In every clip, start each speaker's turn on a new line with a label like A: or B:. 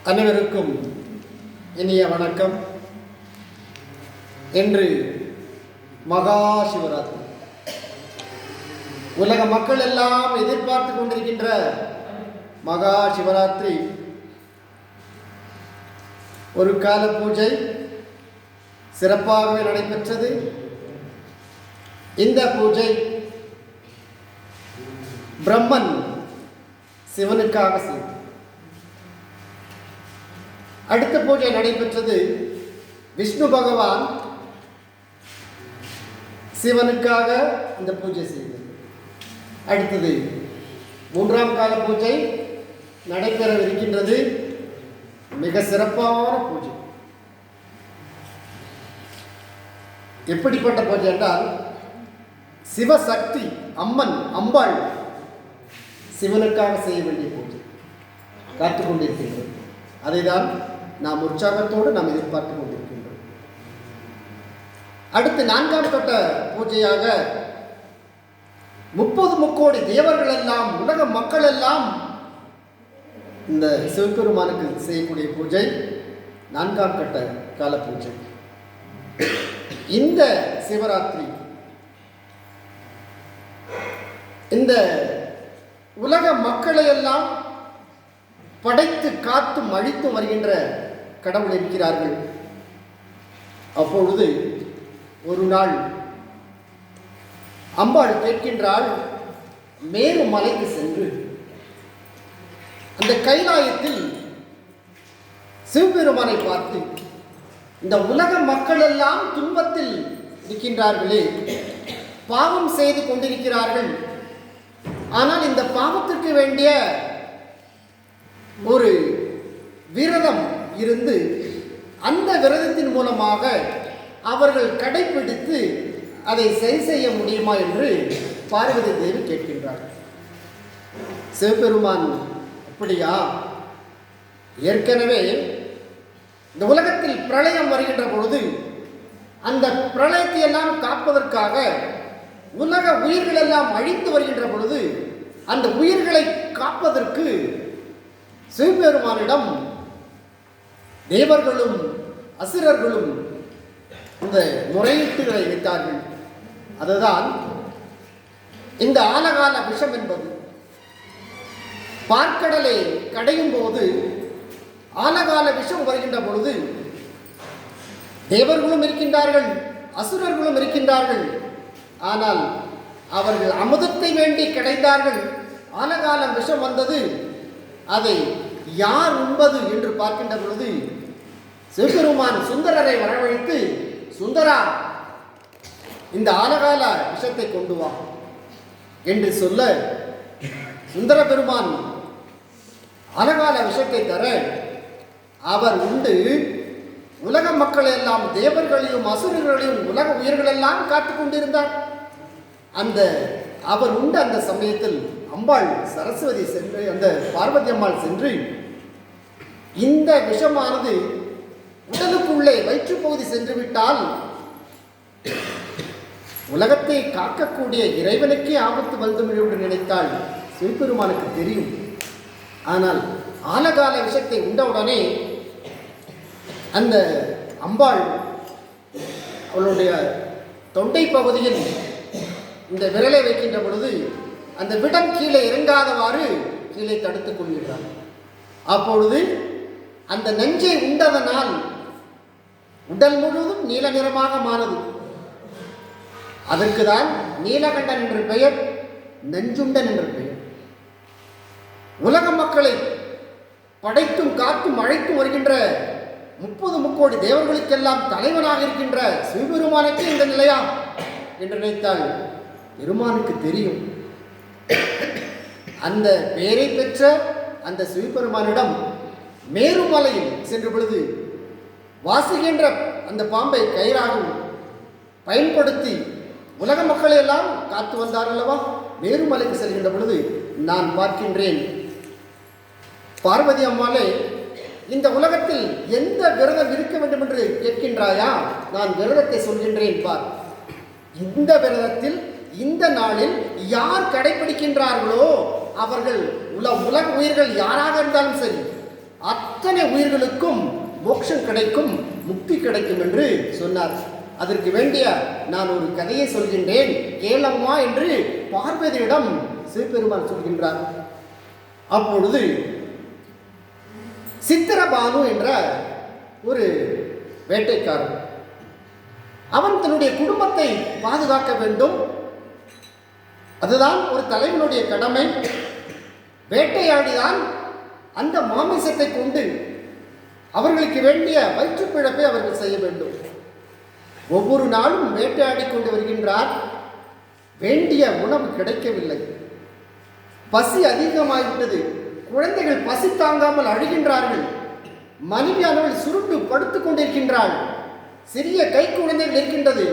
A: அனைவருக்கும் இனிய வணக்கம். இன்று மகா சிவராத்திரி. உலக மக்கள் எல்லாம் எதிர்பார்த்து கொண்டிருக்கின்ற மகா சிவராத்திரி ஒரு கால பூஜை சிறப்பாகவே நடைபெற்றது. இந்த பூஜை பிரம்மன் சிவனுக்காக செய்தார். அடுத்த பூஜை நடைபெற்றது விஷ்ணு பகவான் சிவனுக்காக இந்த பூஜை செய்தது. அடுத்தது மூன்றாம் கால பூஜை நடைபெறவிருக்கின்றது. மிக சிறப்பான பூஜை. எப்படிப்பட்ட பூஜை என்றால், சிவசக்தி அம்மன் அம்பாள் சிவனுக்காக செய்ய வேண்டிய பூஜை காத்துக் கொண்டிருக்கின்றது. அதைதான் நாம் உற்சாகத்தோடு நாம் எதிர்பார்த்து கொண்டிருக்கின்றோம். அடுத்து நான்காம் கட்ட பூஜையாக 30 முக்கோடி தேவர்கள் எல்லாம் உலக மக்கள் எல்லாம் இந்த சிவபெருமானுக்கு செய்யக்கூடிய பூஜை நான்காம் கட்ட கால பூஜை. இந்த சிவராத்திரி இந்த உலக மக்களை எல்லாம் படைத்து காத்தும் அழித்தும் வருகின்ற கடவுள் இருக்கிறார்கள். அப்பொழுது ஒரு நாள் அம்பாள் கேட்கின்றாள், மேரு மலைக்கு சென்று அந்த கைலாயத்தில் சிவபெருமானை பார்த்து, இந்த உலக மக்கள் எல்லாம் துன்பத்தில் இருக்கின்றார்களே, பாவம் செய்து கொண்டிருக்கிறார்கள். ஆனால் இந்த பாவத்திற்கு வேண்டிய ஒரு விரதம் இருந்து அந்த விரதத்தின் மூலமாக அவர்கள் கடைபிடித்து அதை சரி செய்ய முடியுமா என்று பார்வதி தேவி கேட்கின்றார். சிவபெருமான், அப்படியா? ஏற்கனவே இந்த உலகத்தில் பிரளயம் வருகின்ற பொழுது அந்த பிரளயத்தை எல்லாம் காப்பதற்காக உலக உயிர்கள் எல்லாம் அழித்து வருகின்ற பொழுது அந்த உயிர்களை காப்பதற்கு சிவபெருமானிடம் தேவர்களும் அசுரர்களும் இந்த முறையீட்டுகளை வைத்தார்கள். அதுதான் இந்த ஆலகால விஷம் என்பது. பார்க்கடலை கடையும் போது ஆலகால விஷம் வருகின்ற பொழுது தேவர்களும் இருக்கின்றார்கள், அசுரர்களும் இருக்கின்றார்கள். ஆனால் அவர்கள் அமுதத்தை வேண்டி கிடைத்தார்கள். ஆலகால விஷம் வந்தது. அதை யார் உண்பது என்று பார்க்கின்ற பொழுது சிவபெருமான் சுந்தரரை வரவழைத்து, சுந்தரா, இந்த ஆலகால விஷத்தை கொண்டு வா என்று சொல்ல, சுந்தர பெருமான் ஆலகால விஷத்தை தர அவர் உண்டு உலக மக்களை எல்லாம் தேவர்களையும் அசுரர்களையும் உலக உயிர்களெல்லாம் காத்துக் கொண்டிருந்தார். அந்த அவர் உண்ட அந்த சமயத்தில் அம்பாள் சரஸ்வதி சென்று, அந்த பார்வதி அம்மாள் சென்று, இந்த விஷமானது உடலுக்குள்ளே வயிற்றுப்பகுதி சென்று விட்டால் உலகத்தை காக்கக்கூடிய இறைவனுக்கே ஆபத்து வந்துவிடும் என்று நினைத்தாள். சிவபெருமானுக்கு தெரியும். ஆனால் ஆலகால விஷத்தை உண்டவுடனே அந்த அம்பாள் அவளுடைய தொண்டை பகுதியில் இந்த விரலை வைக்கின்ற பொழுது அந்த விடம் கீழே இறங்காதவாறு கீழே தடுத்துக் கொள்கிறார். அப்பொழுது அந்த நஞ்சை உண்டதனால் உடல் முழுவதும் நீல நிறமாக மாறுது. அதற்குதான் நீலகண்டன் என்ற பெயர், நஞ்சுண்டன் என்ற பெயர். உலக மக்களை படைத்தும் காத்தும் அழைத்தும் வருகின்ற 30 முக்கோடி தேவர்களுக்கெல்லாம் தலைவனாக இருக்கின்ற சிவபெருமானுக்கு இந்த நிலையா என்று நினைத்தால் பெருமானுக்கு தெரியும். அந்த பெயரை பெற்ற அந்த சிவபெருமானிடம் மேருமலையில் சென்ற பொழுது வாசுகின்ற அந்த பாம்பை கயிறாகவும் பயன்படுத்தி உலக மக்களை எல்லாம் காத்து வந்தார் அல்லவா? மேருமலைக்கு செல்கின்ற பொழுது நான் பார்க்கின்றேன், பார்வதி அம்மாளே, இந்த உலகத்தில் எந்த விரதம் இருக்க வேண்டும் என்று கேட்கின்றாயா? நான் விரதத்தை சொல்கின்றேன் பார். இந்த விரதத்தில் இந்த நாளில் யார் கடைபிடிக்கின்றார்களோ அவர்கள் உலக உயிர்கள் யாராக இருந்தாலும் சரி, அத்தனை உயிர்களுக்கும் மோட்சம் கிடைக்கும், முக்தி கிடைக்கும் என்று சொன்னார். அதற்கு வேண்டிய நான் ஒரு கதையை சொல்கின்றேன் கேளம்மா என்று பார்வதியிடம் சிவபெருமான் சொல்கின்றார். அப்பொழுது சித்திரபானு என்ற ஒரு வேட்டைக்காரன், அவன் தன்னுடைய குடும்பத்தை பாதுகாக்க வேண்டும், அதுதான் ஒரு தலைவனுடைய கடமை. வேட்டையாடிதான் அந்த மாமிசத்தை கொண்டு அவர்களுக்கு வேண்டிய வயிற்று பிழப்பை அவர்கள் செய்ய வேண்டும். ஒவ்வொரு நாளும் வேட்டையாடி கொண்டு வருகின்றார். வேண்டிய உணவு கிடைக்கவில்லை. பசி அதிகமாகிவிட்டது. குழந்தைகள் பசி தாங்காமல் அழுகின்றார்கள். மனைவியானவள் சுருண்டு படுத்துக் கொண்டிருக்கின்றாள். சிறிய கை குழந்தைகள் இருக்கின்றது.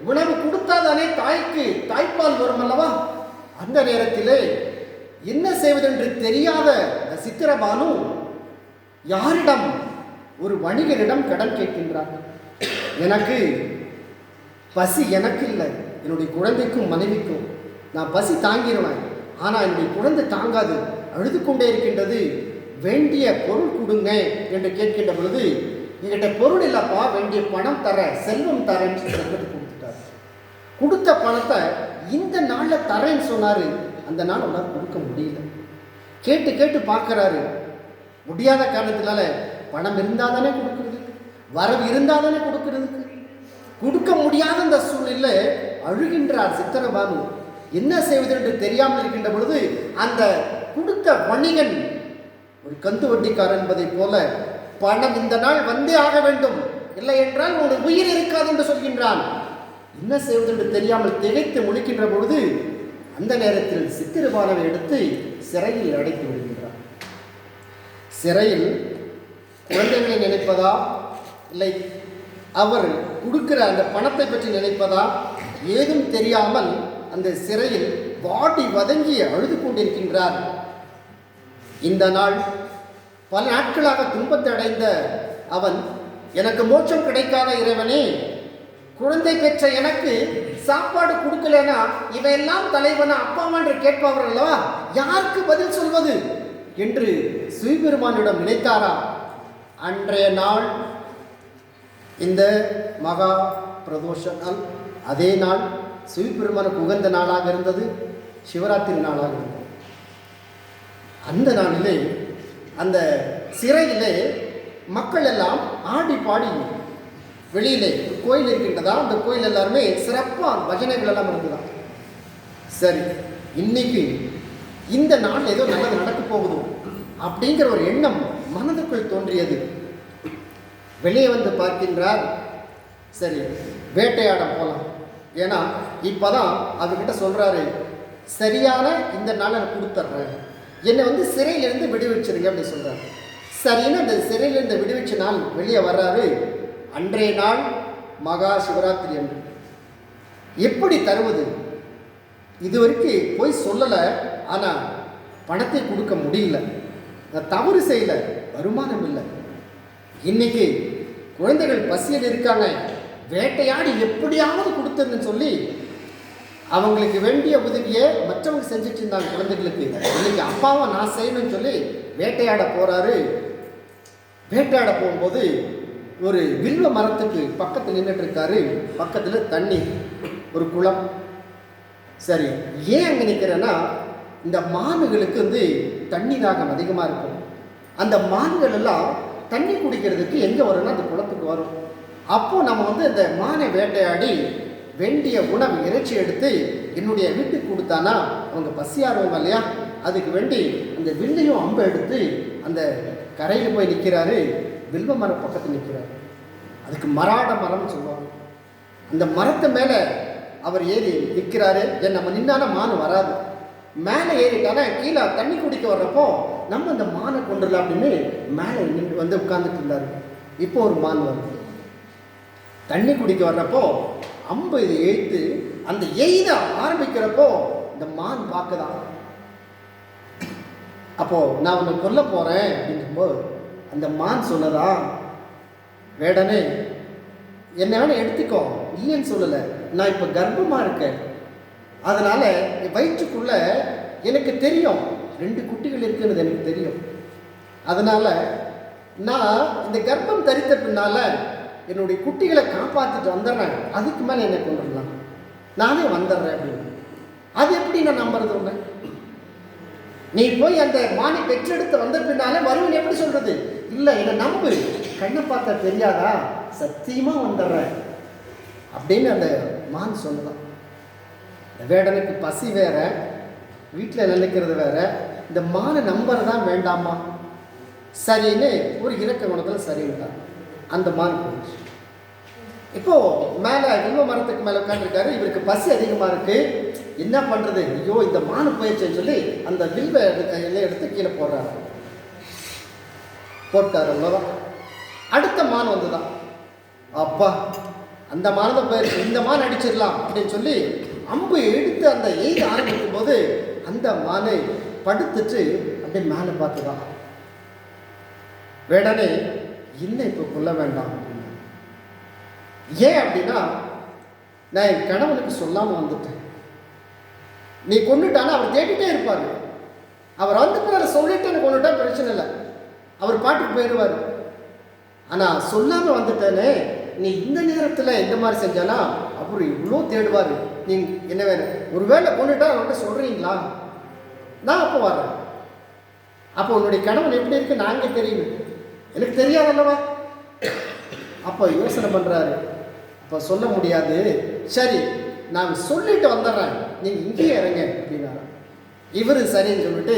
A: உணவு கொடுத்தாதானே தாய்க்கு தாய்ப்பால் வரும் அல்லவா? அந்த நேரத்திலே என்ன செய்வதென்று தெரியாத சித்திரபானு யாரிடம்? ஒரு வணிகரிடம் கடன் கேட்கின்றார். எனக்கு பசி எனக்கு இல்லை, என்னுடைய குழந்தைக்கும் மனைவிக்கும். நான் பசி தாங்கிடுவேன், ஆனால் என்னுடைய குழந்தை தாங்காது, அழுது கொண்டே இருக்கின்றது, வேண்டிய பொருள் கொடுங்க என்று கேட்கின்ற பொழுது, என்கிட்ட பொருள் இல்லப்பா, வேண்டிய பணம் தர, செல்வம் தரேன்னு சொல்லி கொடுத்துட்டார். கொடுத்த பணத்தை இந்த நாளில் தரேன்னு சொன்னார். அந்த நாள் அவனால் கொடுக்க முடியல. கேட்டு கேட்டு பார்க்குறாரு. முடியாத காரணத்தினால பணம் இருந்தால் தானே கொடுக்கறதுக்கு, வரவு இருந்தால் தானே கொடுக்கறதுக்கு. கொடுக்க முடியாத அந்த சூழ்நிலை அழுகின்றார் சித்திரபானு. என்ன செய்வது என்று தெரியாமல் இருக்கின்ற பொழுது அந்த கொடுத்த வணிகன் ஒரு கந்து வட்டிக்காரன் என்பதை போல பணம் இந்த நாள் வந்தே ஆக வேண்டும், இல்லை என்றால் ஒரு உயிர் இருக்காது என்று சொல்கின்றான். என்ன செய்வது என்று தெரியாமல் திகைத்து முழிக்கின்ற பொழுது அந்த நேரத்தில் சித்திரபானவை எடுத்து சிறையில் அடைத்து விடுகின்றார். சிறையில் குழந்தைகளை நினைப்பதா, இல்லை அவர் கொடுக்கிற அந்த பணத்தை பற்றி நினைப்பதா, ஏதும் தெரியாமல் அந்த சிறையில் வாடி வதங்கி அழுது கொண்டிருக்கின்றார். இந்த நாள் பல நாட்களாக துன்பத்தை அடைந்த அவன், எனக்கு மோட்சம் கிடைக்காத இறைவனே, குழந்தை பெற்ற எனக்கு சாப்பாடு கொடுக்கலனா இவையெல்லாம் தலைவனா அப்பாமா என்று கேட்பவர் அல்லவா, யாருக்கு பதில் சொல்வது என்று சிவபெருமானிடம் நினைத்தாரா? அன்றைய நாள் இந்த மகா பிரதோஷ நாள், அதே நாள் சிவபெருமானுக்கு உகந்த நாளாக இருந்தது, சிவராத்திரி நாளாக இருந்தது. அந்த நாளிலே அந்த சிறையிலே மக்கள் எல்லாம் ஆடி பாடி, வெளியிலே கோயில் இருக்கின்றதா, அந்த கோயில் எல்லாருமே சிறப்பாக பஜனைகள் எல்லாம் இருந்ததான். சரி, இன்னைக்கு இந்த நாள் ஏதோ நல்லது நடக்க போகுது அப்படிங்கிற ஒரு எண்ணம் மனதுக்குள் தோன்றியது. வெளியே வந்து பார்க்கின்றார். சரி, வேட்டையாட போகலாம். ஏன்னா இப்போதான் அவர்கிட்ட சொல்கிறாரு, சரியான இந்த நாளை நான் கொடுத்துட்றேன், என்னை வந்து சிறையிலேருந்து விடுவிச்சிருங்க அப்படின்னு சொல்கிறார். சரின்னு அந்த சிறையிலேருந்து விடுவிச்ச நாள் வெளியே வர்றாரு. அன்றைய நாள் மகா சிவராத்திரி அன்று. எப்படி தருவது? இதுவரைக்கும் போய் சொல்லலை, ஆனால் பணத்தை கொடுக்க முடியல, தவறு செய்யலை, வருமானம் இல்லை. இன்னைக்கு குழந்தைகள் பசியில் இருக்காங்க, வேட்டையாடி எப்படியாவது கொடுத்துருன்னு சொல்லி அவங்களுக்கு வேண்டிய உதவியை மற்றவங்க செஞ்சுட்டு இருந்தாங்க குழந்தைகளுக்கு. இன்னைக்கு அப்பாவை நான் செய்யணும்னு சொல்லி வேட்டையாட போகிறாரு. வேட்டையாட போகும்போது ஒரு வில்வ மரத்துக்கு பக்கத்தில் நின்றுட்டு இருக்காரு. பக்கத்தில் தண்ணி, ஒரு குளம். சரி, ஏன் அங்கே நிற்கிறேன்னா, இந்த மான்களுக்கு வந்து தண்ணி தாகம் அதிகமாக இருக்கும். அந்த மான்கள் எல்லாம் தண்ணி குடிக்கிறதுக்கு எங்கே வரும்னா அந்த குளத்துக்கு வரும். அப்போது நம்ம வந்து இந்த மானை வேட்டையாடி வேண்டிய உணவு இறைச்சி எடுத்து என்னுடைய வீட்டுக்கு கொடுத்தானா அவங்க பசியாருவாங்க இல்லையா, அதுக்கு வேண்டி அந்த வில்லையும் அம்பை எடுத்து அந்த கரையில் போய் நிற்கிறாரு. வில்வ மரம் பக்கத்தில் நிற்கிறார். அதுக்கு மராட மரம்னு சொல்லுவாங்க. அந்த மரத்து மேலே அவர் ஏறி நிற்கிறாரு. ஏன் நம்ம நின்னான மான் வராது, மேலே ஏறிட்டானா கீழே தண்ணி குடிக்க வர்றப்போ நம்ம அந்த மானை கொண்டுடலாம் அப்படின்னு மேலே நின்று வந்து உட்கார்ந்துட்டு இருந்தார். இப்போ ஒரு மான் வருது, தண்ணி குடிக்க வர்றப்போ அம்பு இது எய்த்து அந்த எய்த ஆரம்பிக்கிறப்போ இந்த மான் பார்க்குதான். அப்போ நான் உன்னை கொல்ல போறேன் அப்படிங்கும்போது அந்த மான் சொன்னதா, வேடனே என்ன வேணா எடுத்துக்கோ, இல்லைன்னு சொல்லலை, நான் இப்போ கர்ப்பமாக இருக்கேன், அதனால வயிற்றுக்குள்ள எனக்கு தெரியும் 2 குட்டிகள் இருக்குன்னு எனக்கு தெரியும், அதனால நான் இந்த கர்ப்பம் தரித்த பின்னால என்னுடைய குட்டிகளை காப்பாற்றிட்டு வந்துடுறேன், அதுக்கு மேலே என்ன கொண்டுடலாம், நானே வந்துடுறேன் அப்படின்னு. அது எப்படி நான் நம்புறது உன்னை? நீ போய் அந்த மானை பெற்றெடுத்து வந்த பின்னாலே வருவன் எப்படி சொல்றது? இல்லை, என்னை நம்பு, கண்ணை பார்த்தா தெரியாதா, சத்தியமா வந்துடுறேன் அப்படின்னு அந்த மான் சொன்னதான். வேடனுக்கு பசி வேற, வீட்டில் நினைக்கிறது வேற, இந்த மானை நம்புறதா வேண்டாமா? சரின்னு ஒரு இலக்க குணத்தில் சரின்ட்டான். அந்த மான் போயிடுச்சு. இப்போ மேலே வில்வ மரத்துக்கு மேலே உட்காந்துருக்காரு. இவருக்கு பசி அதிகமாக இருக்கு, என்ன பண்ணுறது, ஐயோ இந்த மானு போயிடுச்சுன்னு சொல்லி அந்த வில்வ எல்லாம் எடுத்து கீழே போட்டார். அவ்வளோதான். அடுத்த மான் வந்துதான். அப்பா, அந்த மானதை போயிடுச்சு, இந்த மான் அடிச்சிடலாம் அப்படின்னு சொல்லி அம்பு எடுத்து அந்த எய்த ஆரம்பிக்கும் போது அந்த மானை படுத்துட்டு அப்படியே மேலே பார்த்துதான். வேடனே, இன்னும் இப்போ கொல்ல வேண்டாம் அப்படின்னா. ஏன் அப்படின்னா, நான் என் கணவனுக்கு சொல்லாமல் வந்துட்டேன். நீ கொண்டுட்டானா அவர் தேடிட்டே இருப்பார். அவர் வந்து பிறகு சொல்லிட்டு கொண்டுட்டா பிரச்சனை இல்லை, அவர் பாட்டுக்கு போயிடுவார். ஆனால் சொல்லாமல் வந்துட்டேனே, நீ இந்த நேரத்தில் இந்த மாதிரி செஞ்சானா அவர் இவ்வளோ தேடுவார். நீ என்ன வேணும், ஒரு வேளை கொண்டுட்டா அவர்கிட்ட சொல்கிறீங்களா? நான் அப்போ வர்றேன். அப்போ உன்னுடைய கணவன் எப்படி இருக்கு நாங்கள் தெரியும், எனக்கு தெரியாதல்லவா? அப்போ யோசனை பண்ணுறாரு. அப்போ சொல்ல முடியாது. சரி, நான் சொல்லிட்டு வந்துடுறேன், நீங்கள் இங்கேயே இறங்க அப்படின்னாரா. இவர் சரின்னு சொல்லிட்டு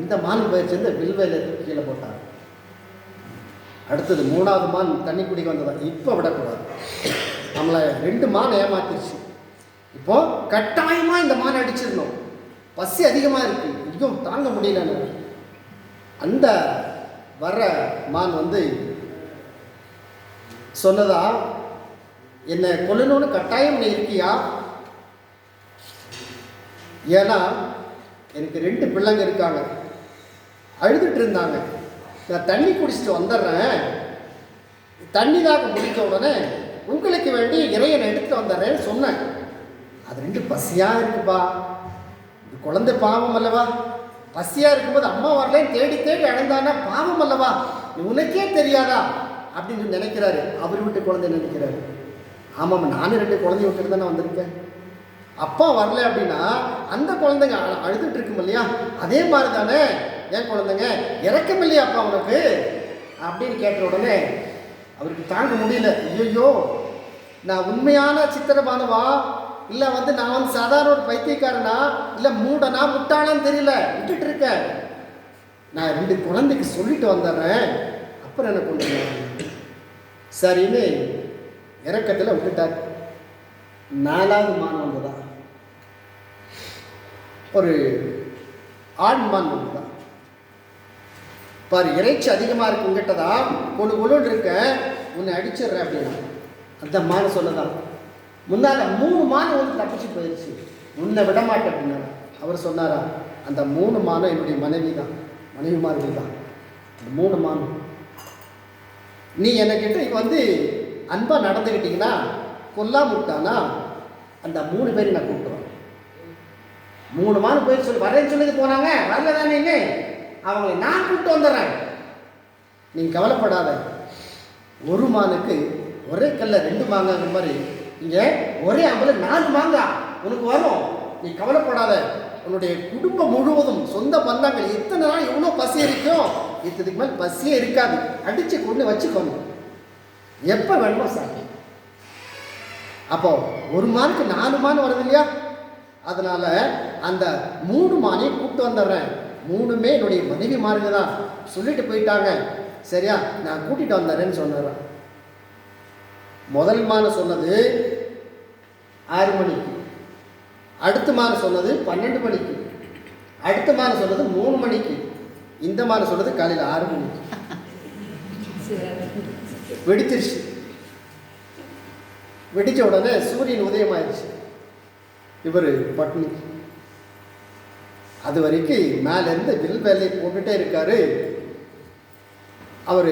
A: இந்த மான் பயிற்சி இந்த வில்வேல கீழே போட்டார். அடுத்தது 3வது மான் தண்ணி குடிக்க வந்ததா. இப்போ விடக்கூடாது, நம்மளை 2 மான் ஏமாத்திருச்சு. இப்போ கட்டாயமாக இந்த மான் அடிச்சிடணும், பசி அதிகமாக இருக்கு, இன்னும் தாங்க முடியலன்னு. அந்த வர்ற மான் வந்து சொன்னதா, என்னை கொல்லணும்னு கட்டாயம் நீ இருக்கியா? ஏன்னா எனக்கு 2 பிள்ளைங்க இருக்காங்க, அழுதுட்டு இருந்தாங்க, நான் தண்ணி குடிச்சிட்டு வந்துடுறேன், தண்ணி தாக்க முடிச்ச உடனே உங்களுக்கு வேண்டி இறையனை எடுத்து வந்துடுறேன்னு சொன்னேன். அது 2 பசியாக இருக்குப்பா, இது குழந்தை பாவம் அல்லவா? பசியாக இருக்கும்போது அம்மா வரலேன்னு தேடி தேடி அடைந்தானா பாவம் அல்லவா? உனக்கே தெரியாதா அப்படின்னு நினைக்கிறாரு. அவர் வீட்டு குழந்தை நினைக்கிறாரு. ஆமாம், நானும் 2 குழந்தைய விட்டுட்டு தானே வந்திருக்கேன். அப்பா வரல அப்படின்னா அந்த குழந்தைங்க அழுதுட்டு இருக்கும் இல்லையா, அதே மாதிரி தானே என் குழந்தைங்க, இறக்கம் இல்லையா அப்பா உனக்கு அப்படின்னு கேட்ட உடனே அவருக்கு தாங்க முடியல. ஐயோ, நான் உண்மையான சித்திரமானவா, இல்லை நான் வந்து சாதாரண ஒரு பைத்தியக்காரனா, இல்லை மூடனா முட்டாளான்னு தெரியல, விட்டுட்டு இருக்கேன். நான் 2 குழந்தைக்கு சொல்லிட்டு வந்துடுறேன், அப்புறம் என்ன கொண்டு சரின்னு இறக்கத்தில் விட்டுட்டார். 4வது மான் வந்ததா, ஒரு ஆண் மான் வந்ததா. பாரு, இறைச்சி அதிகமாக இருக்கு உங்ககிட்டதா, கொண்டு இருக்க, உன்னை அடிச்சிடுறேன் அப்படின்னா. அந்த மான் சொல்லதான். முன்னால் 3 மான் வந்து தப்பிச்சு போயிடுச்சு, உன்னை விடமாட்டேன் அப்படின்னா. அவர் சொன்னாரா, அந்த 3 மானும் என்னுடைய மனைவி தான், மனைவிமார்கள் தான். அந்த 3 மானும் நீ என்கிட்ட வந்து அன்பாக நடந்துக்கிட்டீங்கன்னா, கொல்லாம விட்டானா அந்த 3 பேரையும் நான் கூப்பிட்டுருவேன். 3 மான் போயிட்டு சொல்லி வரேன்னு சொல்லிட்டு போனாங்க, வரல தானே, என்ன அவங்களை நான் கூப்பிட்டு வந்துடுறேன், நீங்கள் கவலைப்படாத. ஒரு மானுக்கு ஒரே கல்ல 2 மாங்காங்கிற மாதிரி இங்கே ஒரே அம்பல 4 மாங்கா உனக்கு வரும், நீ கவலைப்படாத. உன்னுடைய குடும்பம் முழுவதும் சொந்த பந்தங்கள் எத்தனை நாள் எவ்வளோ பசி இருக்கும், இத்தனைக்கு மேல் பசியே இருக்காது, அடித்து கொண்டு வச்சுக்கோங்க, எப்போ வேணுமோ சாப்பிடு. அப்போ ஒரு மானுக்கு 4 மான் வருது இல்லையா, அதனால அந்த 3 மானையும் கூப்பிட்டு வந்துடுறேன். 3மே என்னுடைய மனைவி மாருங்க தான் சொல்லிட்டு போயிட்டாங்க, சரியா, நான் கூட்டிகிட்டு வந்துடுறேன்னு சொன்னார். முதல் மான சொன்னது 6 மணிக்கு, அடுத்த மான சொன்னது 12 மணிக்கு, அடுத்த மான சொன்னது 3 மணிக்கு, இந்த மான சொன்னது காலையில் 6 மணிக்கு. வெடிச்சிருச்சு. வெடிச்ச உடனே சூரியன் உதயமாயிருச்சு. இவர் பட்னி. அது வரைக்கும் மேலேருந்து வில் வேலையை போட்டுகிட்டே இருக்காரு. அவர்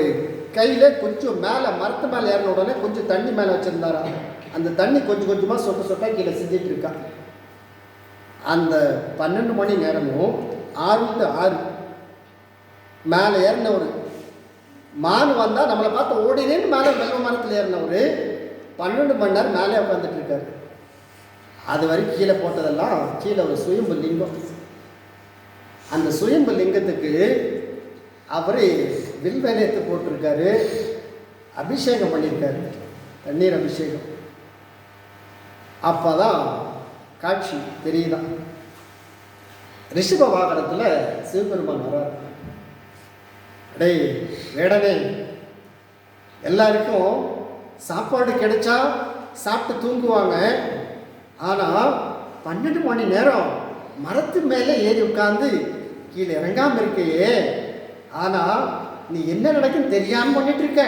A: கையில் கொஞ்சம் மேலே மரத்து மேலே ஏறின உடனே கொஞ்சம் தண்ணி மேலே வச்சுருந்தாரா, அந்த தண்ணி கொஞ்சம் கொஞ்சமாக சொட்ட சொட்டா கீழே செஞ்சிட்டு இருக்கா. அந்த 12 மணி நேரமும் 6 to 6 மேலே ஏறினவர் மான் வந்தால் நம்மளை பார்த்து ஓடினேன்னு மேலே வெல்வ மரத்தில் ஏறினவர் 12 மணி நேரம் மேலே உட்காந்துட்டு இருக்காரு. அது வரைக்கும் கீழே போட்டதெல்லாம் கீழே ஒரு சுயம்பு லிங்கம். அந்த சுயம்பு லிங்கத்துக்கு அவர் வில்வேலையத்தை போட்டிருக்காரு, அபிஷேகம் பண்ணியிருக்காரு, தண்ணீர் அபிஷேகம். அப்போ தான் காட்சி தெரியுதான். ரிஷப வாகனத்தில் சிவபெருமான் வர்றார். அடே வேடனே, எல்லாருக்கும் சாப்பாடு கிடைச்சா சாப்பிட்டு தூங்குவாங்க. ஆனால் 12 மணி நேரம் மரத்து மேலே ஏறி உட்காந்து கீழே இறங்காமல் இருக்கையே. ஆனால் நீ என்ன நடக்குன்னு தெரியாமல் பண்ணிட்டு இருக்க.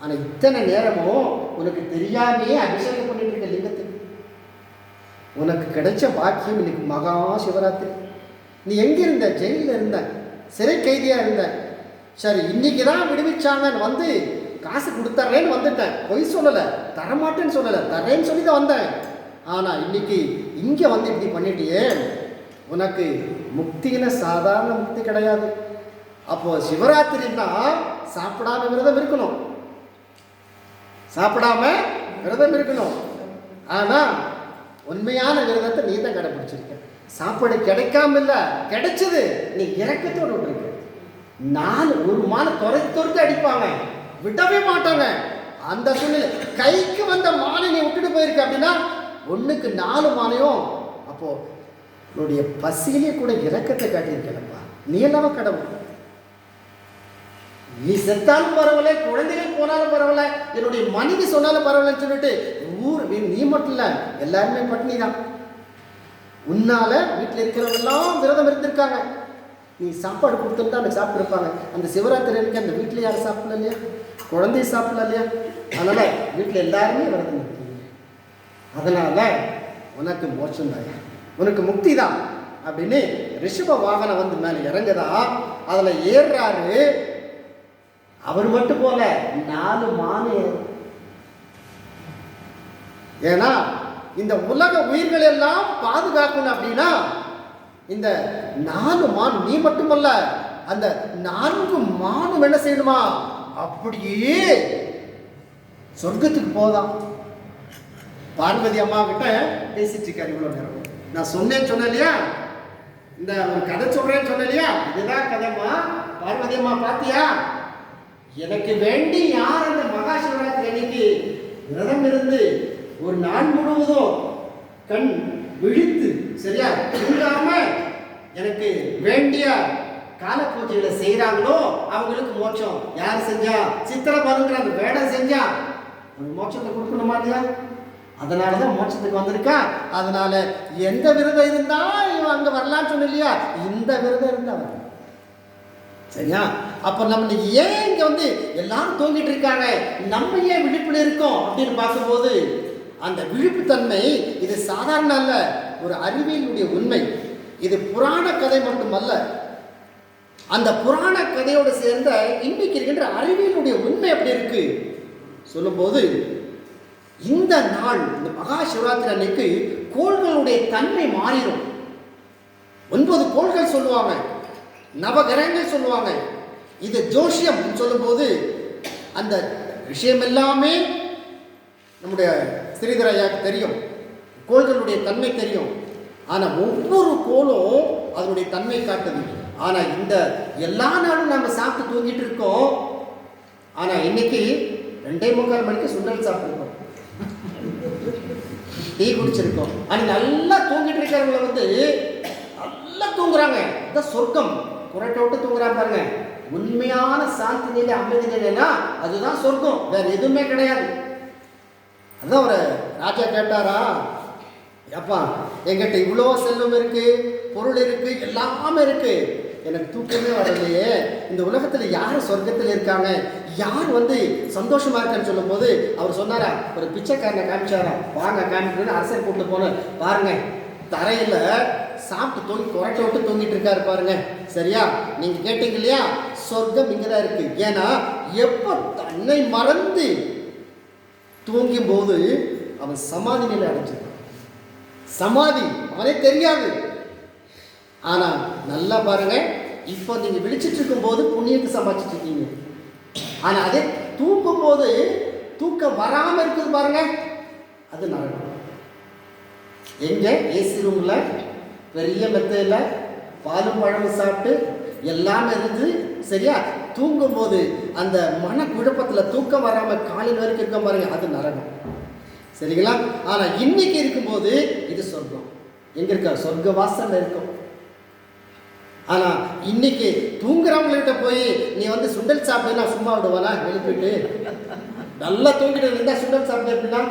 A: ஆனால் இத்தனை நேரமும் உனக்கு தெரியாமையே அபிஷேகம் பண்ணிட்டு இருக்க லிங்கத்துக்கு. உனக்கு கிடைச்ச பாக்கியம் இன்னைக்கு மகா சிவராத்திரி. நீ எங்கே இருந்த? ஜெயிலில் இருந்த, சிறை கைதியாக இருந்த. சரி, இன்னைக்கு தான் விடுவிச்சாங்கன்னு வந்து காசு கொடுத்துட்றேன்னு வந்துட்டேன். பொய் சொல்லலை, தரமாட்டேன்னு சொல்லலை, தரேன்னு சொல்லி தான் வந்தேன். ஆனால் இன்னைக்கு இங்கே வந்து இப்படி பண்ணிட்டியே. உனக்கு முக்தின்னு சாதாரண முக்தி கிடையாது. அப்போது சிவராத்திரின்னா சாப்பிடாம விரதம் இருக்கணும், சாப்பிடாம விரதம் இருக்கணும். ஆனால் உண்மையான விரதத்தை நீ தான் கடைப்பிடிச்சிருக்க. சாப்பாடு கிடைக்காம இல்லை, கிடைச்சது நீ இறக்கத்தோடு விட்டுருக்க. ஒரு மானை துரத்து அடிப்பாங்க, விடவே மாட்டாங்க. அந்த சூழ்நிலை கைக்கு வந்த மானை நீ விட்டுட்டு போயிருக்க அப்படின்னா 1க்கு 4 மானையும் அப்போ உன்னுடைய பசியிலே கூட இறக்கத்தை காட்டியிருக்கலப்பா. நீ எல்லாமே கடவுள். நீ செத்தாலும் பரவாயில்ல, குழந்தைகள் போனாலும் பரவாயில்ல, என்னுடைய மனைவி சொன்னாலும் பரவாயில்லன்னு சொல்லிட்டு நீ மட்டும் இல்லை, எல்லாருமே பட்டினி தான். உன்னால வீட்டில் இருக்கிறவங்கெல்லாம் விரதம் இருந்திருக்காங்க. நீ சாப்பாடு கொடுத்துட்டு தான் சாப்பிட்டு இருப்பாங்க. அந்த சிவராத்திரி அன்னைக்கு அந்த வீட்டில் யாரும் சாப்பிடல இல்லையா? குழந்தைய சாப்பிடல இல்லையா? அதனால வீட்டில் எல்லாருமே விரதம் இருக்கீங்க. அதனால உனக்கு மோட்சம் தான், உனக்கு முக்தி தான் அப்படின்னு ரிஷப வாகனம் வந்து மேலே இறங்குதா. அதில் ஏறுறாரு. அவர் மட்டும் போல 4 மானு. ஏன்னா இந்த உலக உயிர்கள் எல்லாம் பாதுகாக்கணும் அப்படின்னா இந்த 4 மான் நீ மட்டுமல்ல, அந்த 4 மானும் என்ன செய்யணுமா? அப்படியே சொர்க்கத்துக்கு போதான். பார்வதி அம்மா கிட்ட பேசிட்டு இருக்காரு இவ்வளோ நேரம். நான் சொன்னேன் இல்லையா, இந்த ஒரு கதை சொல்றேன்னு சொன்னேன் இல்லையா, இதுதான் கதைமா. பார்வதி அம்மா பாத்தியா, எனக்கு வேண்டி யார் அந்த மகா சிவராத்திரி அன்னைக்கு விரதம் இருந்து ஒரு நாள் முழுவதும் கண் விழித்து சரியா தூங்காம எனக்கு வேண்டிய கால பூஜைகளை செய்யறாங்களோ அவங்களுக்கு மோட்சம். யார் செஞ்சா? சித்திர பாருங்கிற அந்த வேடம் செஞ்சா அந்த மோட்சத்தை கொடுக்கணுமா இல்லையா? அதனாலதான் மோட்சத்துக்கு வந்திருக்கா. அதனால எந்த விரதம் இருந்தா இவன் அங்க வரலான்னு சொன்ன இல்லையா, இந்த விரதம் இருந்தா வர சரியா. அப்ப நம்ம ஏன் இங்க வந்து எல்லாரும் தூங்கிட்டு இருக்காங்க, நம்ம ஏன் விழிப்புல இருக்கோம் அப்படின்னு பார்க்கும்போது அந்த விழிப்புத்தன்மை இது சாதாரண அல்ல, ஒரு அறிவியலுடைய உண்மை. இது புராண கதை மட்டுமல்ல, அந்த புராண கதையோடு சேர்ந்த இன்னைக்கு இருக்கின்ற அறிவியலுடைய உண்மை எப்படி இருக்கு சொல்லும்போது, இந்த நாள் இந்த மகா சிவராத்திரி அன்னைக்கு கோள்களுடைய தன்மை மாறிடும். 9 கோள்கள் சொல்லுவாங்க, நவகிரகங்கள் சொல்லுவாங்க. இது ஜோஷியம் சொல்லும்போது அந்த விஷயம் எல்லாமே நம்முடைய ஸ்ரீதரையாக்கு தெரியும், கோள்களுடைய தன்மை தெரியும். ஆனால் ஒவ்வொரு கோளும் அதனுடைய தன்மை காட்டுது. ஆனால் இந்த எல்லா நாளும் நம்ம சாப்பிட்டு தூங்கிட்டு இருக்கோம். ஆனால் இன்னைக்கு 2:45 மணிக்கு சுண்டல் சாப்பிட்டுருக்கோம், டீ குடிச்சிருக்கோம். ஆனால் நல்லா தூங்கிட்டு இருக்கிறவங்களை வந்து நல்லா தூங்குறாங்க. அதான் சொர்க்கம். குறைட்ட விட்டு தூங்குறாங்க பாருங்க. உண்மையான சாந்தி நிலை, அமைதி நிலைனா அதுதான் சொர்க்கம், வேற எதுவுமே கிடையாது. அதான் ஒரு ராஜா கேட்டாரா, ஏப்பா என்கிட்ட இவ்வளோ செல்வம் இருக்கு, பொருள் இருக்கு, எல்லாமே இருக்கு, எனக்கு தூக்கமே வரலையே. இந்த உலகத்தில் யார் சொர்க்கத்தில் இருக்காங்க, யார் வந்து சந்தோஷமா இருக்கான்னு சொல்லும் போது அவர் சொன்னாரா, ஒரு பிச்சைக்காரனை காமிச்சாரா, வாங்க காமிக்கணும்னு அரசர் கூப்பிட்டு போன பாருங்க, தரையில் சாப்பிட்டு தூங்கி குறைட்ட விட்டு தூங்கிட்டு இருக்காரு பாருங்க. சரியா, நீங்க கேட்டீங்க இல்லையா, சொர்க்கம் இங்கே தான் இருக்கு. ஏன்னா எப்போ தன்னை மறந்து தூங்கும் போது அவன் சமாதி நிலை அடைஞ்சிருக்கான். சமாதி அவனே தெரியாது. ஆனா நல்லா பாருங்க, இப்போ நீங்க விழிச்சிட்டு இருக்கும் போது புண்ணியத்தை சம்பாதிச்சிட்டு இருக்கீங்க. ஆனால் அதே தூங்கும் போது தூக்கம் வராமல் இருக்குது பாருங்க, அது நரகம். எங்கே? ஏசி ரூமில் பெரிய மெத்தையில் பாலும் பழமும் சாப்பிட்டு எல்லாம் இருந்து சரியா தூங்கும்போது அந்த மனக்குழப்பத்தில் தூக்கம் வராமல் காலையில் வரைக்கும் இருக்க பாருங்க, அது நரகம். சரிங்களா? ஆனால் இன்னைக்கு இருக்கும்போது இது சொர்க்கம். எங்கே இருக்கா? சொர்க்க வாசல்ல இருக்கும். ஆனால் இன்னைக்கு தூங்குறவங்கள்கிட்ட போய் நீ சுண்டல் சாப்பிட்டு நான் சும்மா விடுவானா? எழுப்பிட்டு நல்லா தூங்கிட்டு இருந்தா சுண்டல் சாப்பிட்டு எப்படின்னா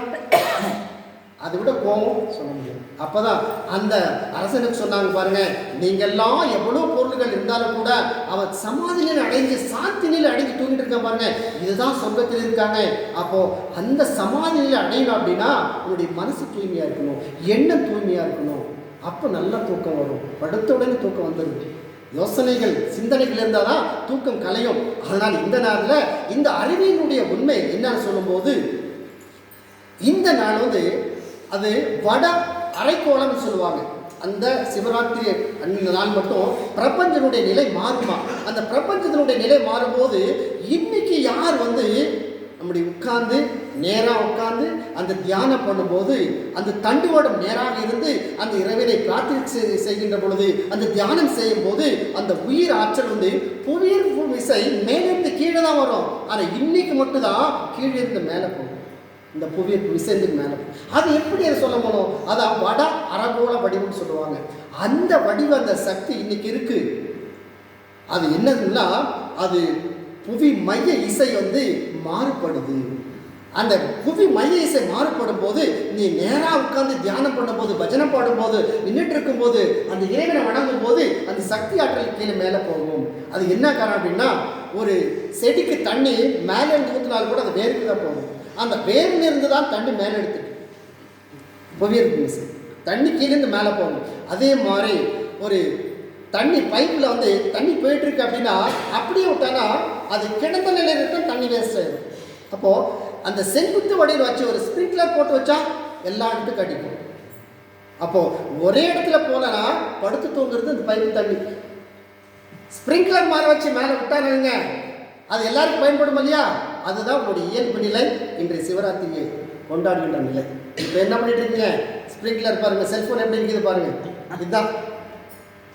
A: அதை விட கோபம் சொல்ல முடியும். அப்போதான் அந்த அரசனுக்கு சொன்னாங்க பாருங்க, நீங்கெல்லாம் எவ்வளோ பொருள்கள் இருந்தாலும் கூட அவன் சமாதியில் அடைஞ்சு சாத்தினில் அடைஞ்சு தூங்கிட்டு இருக்க பாருங்க, இதுதான் சொர்க்கத்தில் இருக்காங்க. அப்போ அந்த சமாதியில் அடையணும் அப்படின்னா உங்களுடைய மனசு தூய்மையா இருக்கணும், எண்ணம் தூய்மையா இருக்கணும். அப்போ நல்லா தூக்கம் வரும். படுத்த உடனே தூக்கம் வந்துடும். யோசனைகள் சிந்தனைகள் இருந்தால் தான் தூக்கம் கலையும். அதனால் இந்த நாளில் இந்த அறிவியினுடைய உண்மை என்னன்னு சொல்லும்போது, இந்த நாள் அது வட அரைக்கோளம் சொல்லுவாங்க. அந்த சிவராத்திரி அந்த நாள் மட்டும் பிரபஞ்சனுடைய நிலை மாறுமா. அந்த பிரபஞ்சத்தினுடைய நிலை மாறும்போது இன்னைக்கு யார் நம்முடைய உட்கார்ந்து நேராக உட்கார்ந்து அந்த தியானம் பண்ணும்போது அந்த தண்டுவடம் நேராக இருந்து அந்த இறைவனை பிரார்த்தனை செய்கின்ற பொழுது அந்த தியானம் செய்யும் போது அந்த உயிர் ஆற்றல் புவியீர்ப்பு விசை மேலிருந்து கீழே தான் வரும். ஆனால் இன்னைக்கு மட்டும்தான் கீழே இருந்து மேலே போகும். இந்த புவியீர்ப்பு விசைக்கு மேலே அது எப்படி அதை சொல்ல போனோம்? அதான் வட அரகோள வடிவம்னு சொல்லுவாங்க. அந்த வடிவ அந்த சக்தி இன்னைக்கு இருக்கு. அது என்னதுன்னா அது புவி மைய இசை மாறுபடுது. அந்த புவி மைய இசை மாறுபடும் போது நீ நேராக உட்கார்ந்து தியானம் பண்ணும்போது பஜனை பாடும்போது நின்றுட்டு இருக்கும்போது அந்த இறைவனை வணங்கும் போது அந்த சக்தி ஆற்றல் கீழே மேலே போகும். அது என்ன காரணம் அப்படின்னா, ஒரு செடிக்கு தண்ணி மேலே இருந்து ஊற்றினாலும் கூட அது வேருக்கு தான் போகும். அந்த வேரில் இருந்து தான் தண்ணி மேலே எடுத்துட்டு புவியீர்ப்பு விசை தண்ணி கீழேருந்து மேலே போகும். அதே மாதிரி ஒரு தண்ணி பைப்பில் தண்ணி போயிட்டு இருக்கு அப்படின்னா அப்படியே விட்டானா அது கிடந்த நிலையில் இருக்கும், தண்ணி வேஸ்ட் ஆயிடும். அப்போது அந்த செங்குத்து வடிவில் வச்சு ஒரு ஸ்ப்ரிங்க்லர் போட்டு வச்சா எல்லா இடத்துக்கும் அடிக்கும். அப்போது ஒரே இடத்துல போனா படுத்து தூங்குறது அந்த பைப்பு தண்ணி. ஸ்ப்ரிங்க்லர் மாதிரி வச்சு மேலே விட்டானுங்க அது எல்லாருக்கும் பயன்படும் இல்லையா? அதுதான் உங்களுடைய இயல்பு நிலை. இன்றைய சிவராத்திரியை கொண்டாடுகின்ற நிலை. இப்போ என்ன பண்ணிட்டு இருக்கீங்க? ஸ்ப்ரிங்க்லர் பாருங்க, செல்போன் எப்படி இருக்குது பாருங்க, இதுதான்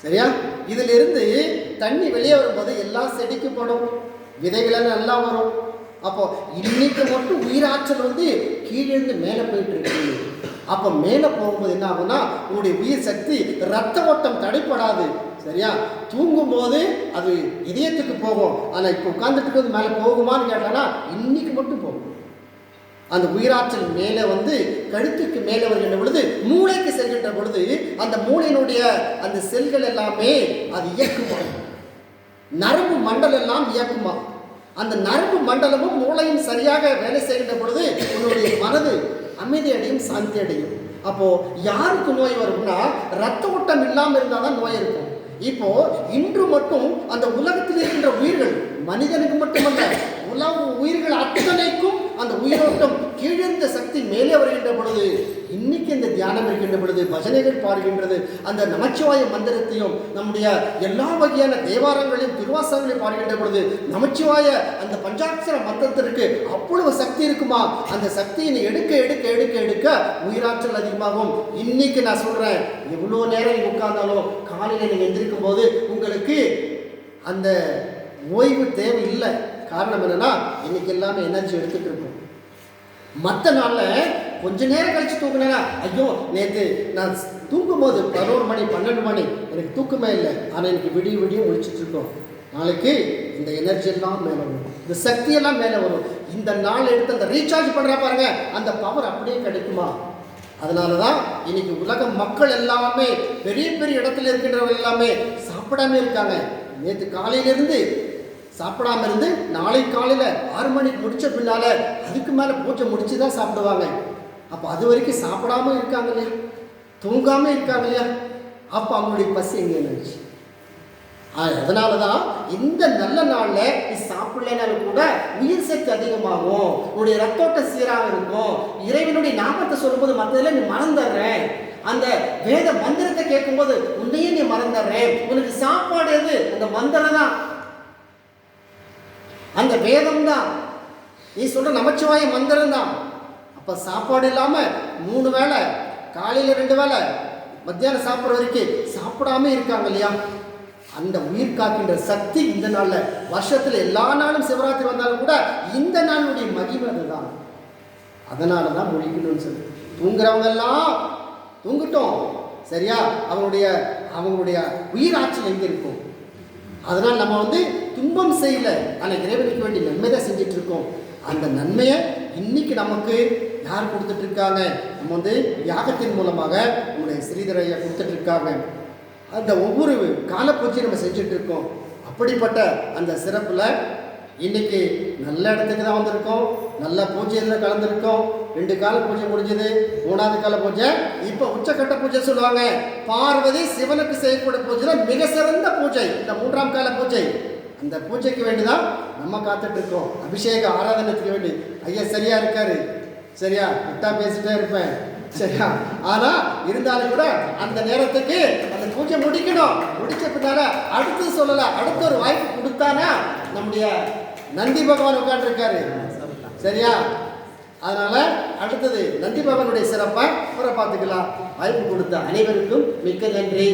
A: சரியா. இதுல இருந்து தண்ணி வெளியே வரும்போது எல்லா செடிக்கு படும், விதைகள் நல்லா வரும். அப்போ இன்னைக்கு மட்டும் உயிராற்றல் கீழே இருந்து மேலே போயிட்டு இருக்கு. அப்போ மேலே போகும்போது என்ன ஆகும்னா உங்களுடைய உயிர் சக்தி ரத்த ஓட்டம் தடைப்படாது. சரியா? தூங்கும் போது அது இதயத்துக்கு போகும். ஆனால் இப்போ உட்கார்ந்துட்டு மேலே போகுமான்னு கேட்டானா இன்னைக்கு மட்டும் போகும். அந்த உயிராற்றல் மேலே கழுத்துக்கு மேலே வருகின்ற பொழுது மூளைக்கு செல்கின்ற பொழுது அந்த மூளையினுடைய அந்த செல்கள் எல்லாமே அது இயக்குமா, நரம்பு மண்டலம் எல்லாம் இயக்குமா. அந்த நரம்பு மண்டலமும் மூளையும் சரியாக வேலை செய்கின்ற பொழுது உன்னுடைய மனது அமைதி அடையும், சாந்தி அடையும். அப்போ யாருக்கு நோய் வரும்னா ரத்த ஓட்டம் இல்லாமல் இருந்தால் தான் நோய் இருக்கும். இப்போ இன்று மட்டும் அந்த உலகத்தில் இருக்கின்ற உயிர்கள் மனிதனுக்கு மட்டுமல்ல உலக உயிர்கள் அத்தனைக்கும் அந்த உயிரோட்டம் கீழிருந்த சக்தி மேலே வருகின்ற பொழுது இன்னைக்கு இந்த தியானம் இருக்கின்ற பொழுது பஜனைகள் பாடுகின்றது. அந்த நமச்சிவாய மந்திரத்தையும் நம்முடைய எல்லா வகையான தேவாரங்களையும் திருவாசகங்களையும் பாடுகின்ற பொழுது நமச்சிவாய அந்த பஞ்சாட்சர மந்திரத்திற்கு அவ்வளவு சக்தி இருக்குமா. அந்த சக்தியை எடுக்க எடுக்க எடுக்க எடுக்க உயிராற்றல் அதிகமாகும். இன்னைக்கு நான் சொல்றேன், எவ்வளோ நேரம் நீங்க உட்கார்ந்தாலும் காலையில் நீங்க எந்திரிக்கும் போது உங்களுக்கு அந்த ஓய்வு தேவை இல்லை. காரணம் என்னன்னா இன்னைக்கு எல்லாமே எனர்ஜி எடுத்துட்டு இருக்கும். மற்ற நாளில் கொஞ்ச நேரம் கழிச்சு தூங்கினேன்னா ஐயோ நேற்று நான் தூங்கும் போது 11 மணி 12 மணி எனக்கு தூக்கமே இல்லை, ஆனால் எனக்கு விடிய விடிய முடிச்சுட்டு இருக்கோம். நாளைக்கு இந்த எனர்ஜி எல்லாம் மேலே வரும், இந்த சக்தியெல்லாம் மேலே வரும். இந்த நாள் எடுத்து அந்த ரீசார்ஜ் பண்ணுறா பாருங்க, அந்த பவர் அப்படியே கிடைக்குமா. அதனால தான் இன்னைக்கு உலக மக்கள் எல்லாமே பெரிய பெரிய இடத்துல இருக்கின்றவங்க எல்லாமே சாப்பிடாம இருக்காங்க. நேற்று காலையிலிருந்து சாப்பிடாம இருந்து நாளை காலையில் 6 மணிக்கு முடிச்ச பின்னால அதுக்கு மேலே பூஜை முடிச்சு தான் சாப்பிடுவாங்க. அப்போ அது வரைக்கும் சாப்பிடாம இருக்காங்க இல்லையா, தூங்காமல் இருக்காங்க இல்லையா, அப்போ அவங்களுடைய பசி எங்கே இருந்துச்சு. அதனால தான் இந்த நல்ல நாளில் நீ சாப்பிடலனாலும் கூட உயிர் சக்தி அதிகமாகும், உன்னுடைய ரத்தோட்ட சீராக இருக்கும். இறைவனுடைய நாமத்தை சொல்லும்போது மற்றதில் நீ மறந்துடுறேன், அந்த வேத மந்திரத்தை கேட்கும்போது உன்னையே நீ மறந்துடுறேன். உனக்கு சாப்பாடு எது? அந்த மந்திரம் தான். அந்த வேதம் தான், நீ சொல்ற நமச்சிவாய மந்திரம் தான். அப்போ சாப்பாடு இல்லாமல் 3 வேளை, காலையில் 2 வேளை, மத்தியானம் சாப்பிட்ற வரைக்கும் சாப்பிடாம இருக்காங்க இல்லையா? அந்த உயிர் காக்கின்ற சக்தி இந்த நாளில், வருஷத்தில் எல்லா நாளும் சிவராத்திரி வந்தாலும் கூட இந்த நாளுடைய மகிமை அதுதான். அதனால தான் முழிக்கணும்னு சொல்லி தூங்குறவங்கெல்லாம் தூங்கிட்டோம், சரியா? அவங்களுடைய உயிர் ஆற்றல் எங்கே இருக்கும்? அதனால் நம்ம துன்பம் செய்யல, ஆனால் இறைவனுக்கு வேண்டிய நன்மை தான் செஞ்சுட்டு இருக்கோம். அந்த நன்மையை இன்னைக்கு நமக்கு யார் கொடுத்துட்டு இருக்காங்க? நம்ம யாகத்தின் மூலமாக நம்முடைய ஸ்ரீதரையை கொடுத்துட்டு இருக்காங்க. அந்த ஒவ்வொரு கால பூஜையும் நம்ம செஞ்சுட்டு இருக்கோம். அப்படிப்பட்ட அந்த சிறப்பில் இன்னைக்கு நல்ல இடத்துக்கு தான் வந்திருக்கோம், நல்ல பூஜையில் கலந்துருக்கோம். 2 கால பூஜை முடிஞ்சது, 3வது கால பூஜை, இப்போ உச்சக்கட்ட பூஜை சொல்லுவாங்க. பார்வதி சிவனுக்கு செய்யக்கூடிய பூஜை மிக சிறந்த பூஜை இந்த 3ஆம் கால பூஜை. அந்த பூஜைக்கு வேண்டிதான் நம்ம காத்துட்டு இருக்கோம். அபிஷேக ஆராதனத்துக்கு வேண்டி ஐயா சரியா இருக்காரு, சரியா? விட்டா பேசிட்டே இருப்பேன், சரியா? ஆனா இருந்தாலும் கூட அந்த நேரத்துக்கு அந்த பூஜை முடிக்கணும். முடிச்ச பின்னால அடுத்து சொல்லல, அடுத்த ஒரு வாய்ப்பு கொடுத்தானா நம்முடைய நந்தி பகவான் உட்காந்துருக்காரு, சரியா? அதனால அடுத்தது நந்தி பகவானுடைய சிறப்பை அப்புறம் பார்த்துக்கலாம். வாய்ப்பு கொடுத்த அனைவருக்கும் மிக்க நன்றி.